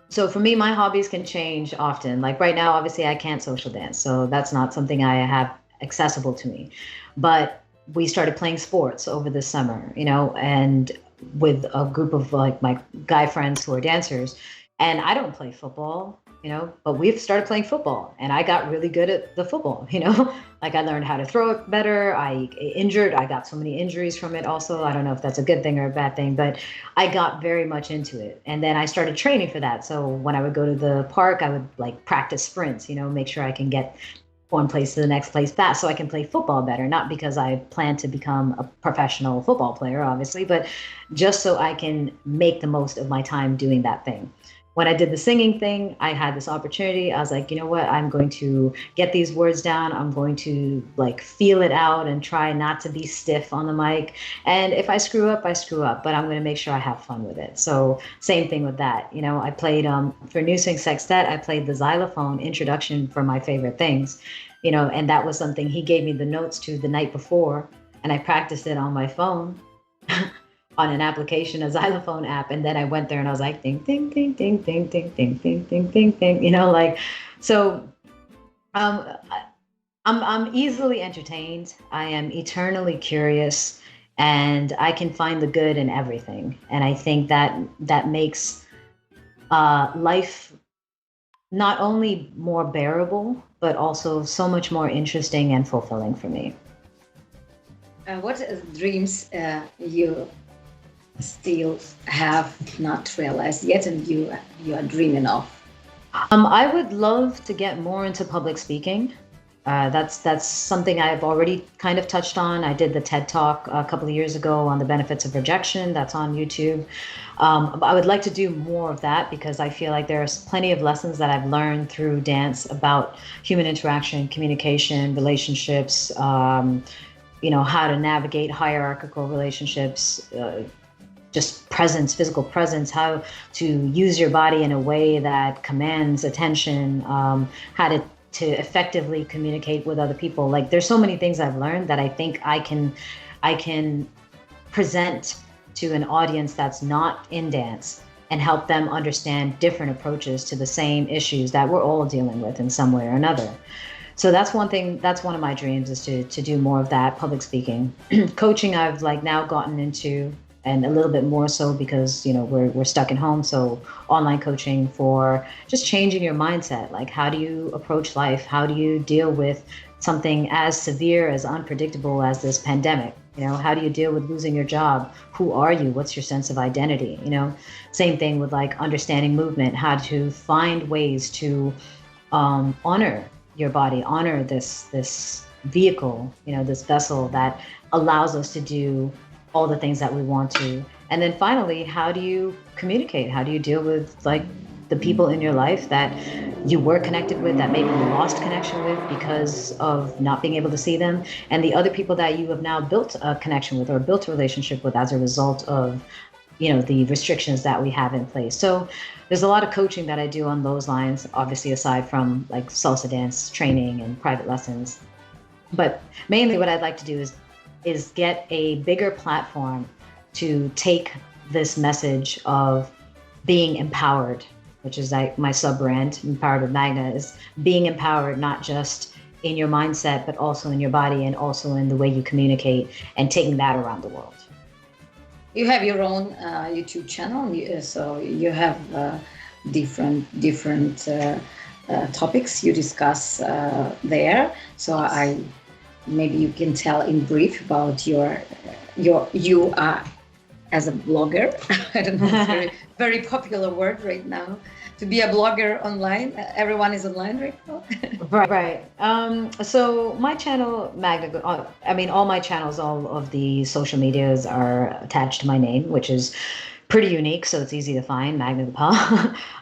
So for me, my hobbies can change often. Like right now, obviously I can't social dance. So that's not something I have accessible to me. But we started playing sports over the summer, and with a group of my guy friends who are dancers. And I don't play football, but we've started playing football, and I got really good at the football, I learned how to throw it better. I got so many injuries from it also. I don't know if that's a good thing or a bad thing, but I got very much into it. And then I started training for that. So when I would go to the park, I would practice sprints, make sure I can get one place to the next place fast so I can play football better. Not because I plan to become a professional football player, obviously, but just so I can make the most of my time doing that thing. When I did the singing thing, I had this opportunity. I was like, you know what? I'm going to get these words down. I'm going to feel it out and try not to be stiff on the mic. And if I screw up, I screw up, but I'm going to make sure I have fun with it. So same thing with that. I played for New Swing Sextet, I played the xylophone introduction for My Favorite Things, and that was something he gave me the notes to the night before, and I practiced it on my phone. on an application, a xylophone app, and then I went there and I was like, ding, ding, ding, ding, ding, ding, ding, ding, ding, ding, ding, like, so um, I'm easily entertained. I am eternally curious, and I can find the good in everything. And I think that makes life not only more bearable, but also so much more interesting and fulfilling for me. What dreams you still have not realized yet, and you are dreaming of? I would love to get more into public speaking. That's something I've already kind of touched on. I did the TED Talk a couple of years ago on the benefits of rejection. That's on YouTube. I would like to do more of that because I feel like there's plenty of lessons that I've learned through dance about human interaction, communication, relationships, how to navigate hierarchical relationships, just presence, physical presence, how to use your body in a way that commands attention, how to effectively communicate with other people. Like there's so many things I've learned that I think I can present to an audience that's not in dance and help them understand different approaches to the same issues that we're all dealing with in some way or another. So that's one thing, that's one of my dreams, is to do more of that, public speaking. Coaching I've now gotten into, and a little bit more so because we're stuck at home. So online coaching for just changing your mindset. Like, how do you approach life? How do you deal with something as severe, as unpredictable as this pandemic? How do you deal with losing your job? Who are you? What's your sense of identity? Same thing with understanding movement, how to find ways to honor your body, honor this vehicle, this vessel that allows us to do all the things that we want to. And then finally, how do you communicate? How do you deal with the people in your life that you were connected with, that maybe you lost connection with because of not being able to see them, and the other people that you have now built a connection with or built a relationship with as a result of the restrictions that we have in place. So there's a lot of coaching that I do on those lines, obviously, aside from salsa dance training and private lessons. But mainly what I'd like to do is get a bigger platform to take this message of being empowered, which is my sub-brand, Empowered with Magna, is being empowered not just in your mindset, but also in your body and also in the way you communicate, and taking that around the world. You have your own YouTube channel, so you have different topics you discuss there. So maybe you can tell in brief about you are as a blogger. I don't know, it's a very, very popular word right now. To be a blogger online, everyone is online right now. Right. So my channel, all my channels, all of the social medias are attached to my name, which is pretty unique, so it's easy to find, Magna Gopal.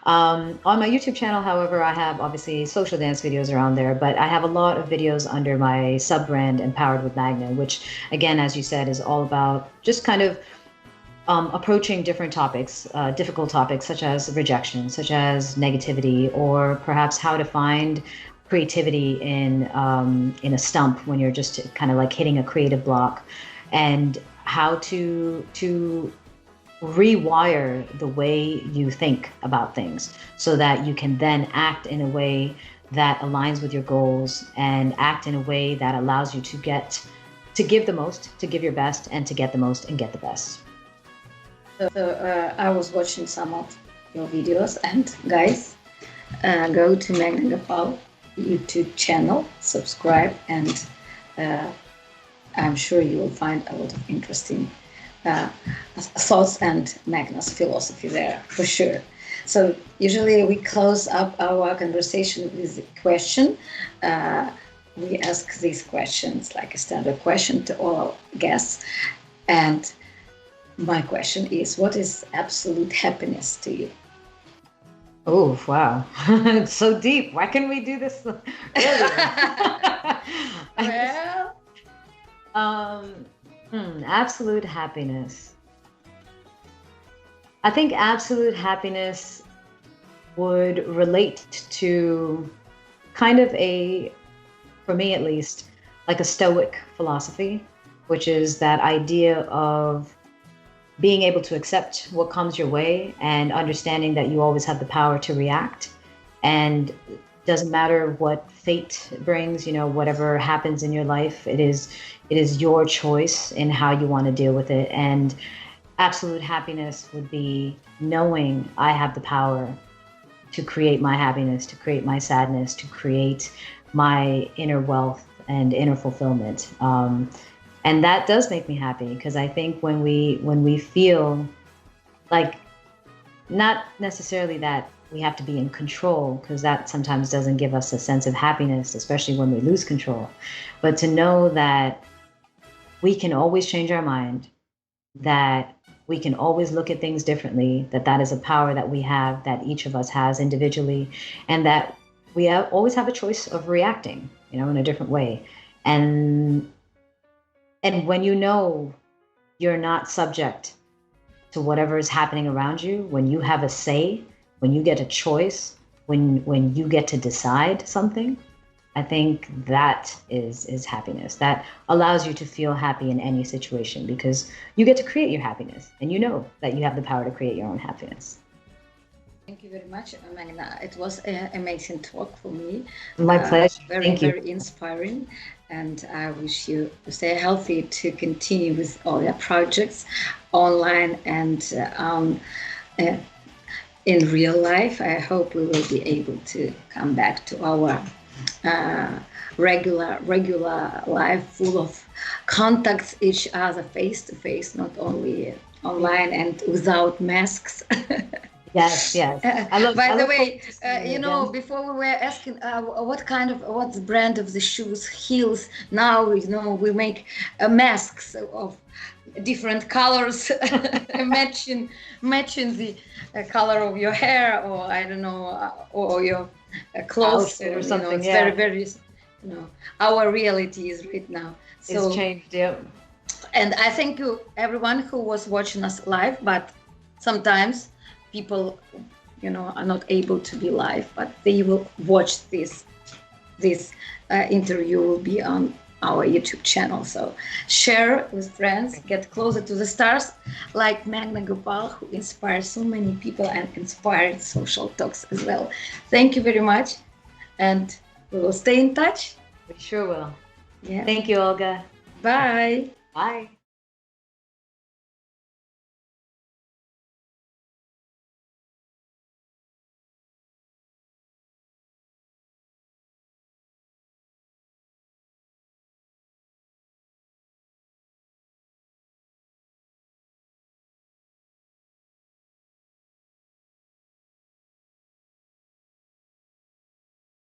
On my YouTube channel, however, I have obviously social dance videos around there, but I have a lot of videos under my sub-brand, Empowered with Magna, which, again, as you said, is all about just kind of approaching different topics, difficult topics such as rejection, such as negativity, or perhaps how to find creativity in a stump when you're just kind of hitting a creative block, and how to rewire the way you think about things so that you can then act in a way that aligns with your goals and act in a way that allows you to give the most, to give your best, and to get the most and get the best. So I was watching some of your videos, and guys, go to Magna Gopal YouTube channel, subscribe, and I'm sure you will find a lot of interesting thoughts and Magna's philosophy there, for sure. So usually we close up our conversation with a question. We ask these questions like a standard question to all our guests. And my question is, what is absolute happiness to you? Oh, wow. It's so deep. Why can't we do this earlier? Well, absolute happiness. I think absolute happiness would relate to kind of for me at least, like a Stoic philosophy, which is that idea of being able to accept what comes your way and understanding that you always have the power to react, and doesn't matter what fate brings, whatever happens in your life, it is your choice in how you want to deal with it. And absolute happiness would be knowing I have the power to create my happiness, to create my sadness, to create my inner wealth and inner fulfillment. And that does make me happy, because I think when we feel like, not necessarily that we have to be in control, because that sometimes doesn't give us a sense of happiness, especially when we lose control, but to know that we can always change our mind, that we can always look at things differently, that is a power that we have, that each of us has individually, and that we always have a choice of reacting, in a different way. And when you're not subject to whatever is happening around you, when you have a say, when you get a choice, when you get to decide something, I think that is happiness. That allows you to feel happy in any situation, because you get to create your happiness, and you know that you have the power to create your own happiness. Thank you very much, Magna. It was an amazing talk for me. My pleasure. Very, Thank you. very inspiring. And I wish you to stay healthy, to continue with all your projects online and in real life. I hope we will be able to come back to our regular life, full of contacts each other face to face, not only online and without masks. Yes. By the way, before we were asking what's the brand of the shoes, heels. Now we make masks of different colors, matching the color of your hair, or I don't know, or your clothes, or something. It's very, very, our reality is right now. So it's changed, yeah. And I thank you, everyone who was watching us live. But sometimes people, are not able to be live, but they will watch this interview will be on our YouTube channel. So share with friends, get closer to the stars, like Magna Gopal, who inspires so many people and inspired Social Talks as well. Thank you very much, and we will stay in touch. We sure will. Yeah. Thank you, Olga. Bye. Bye.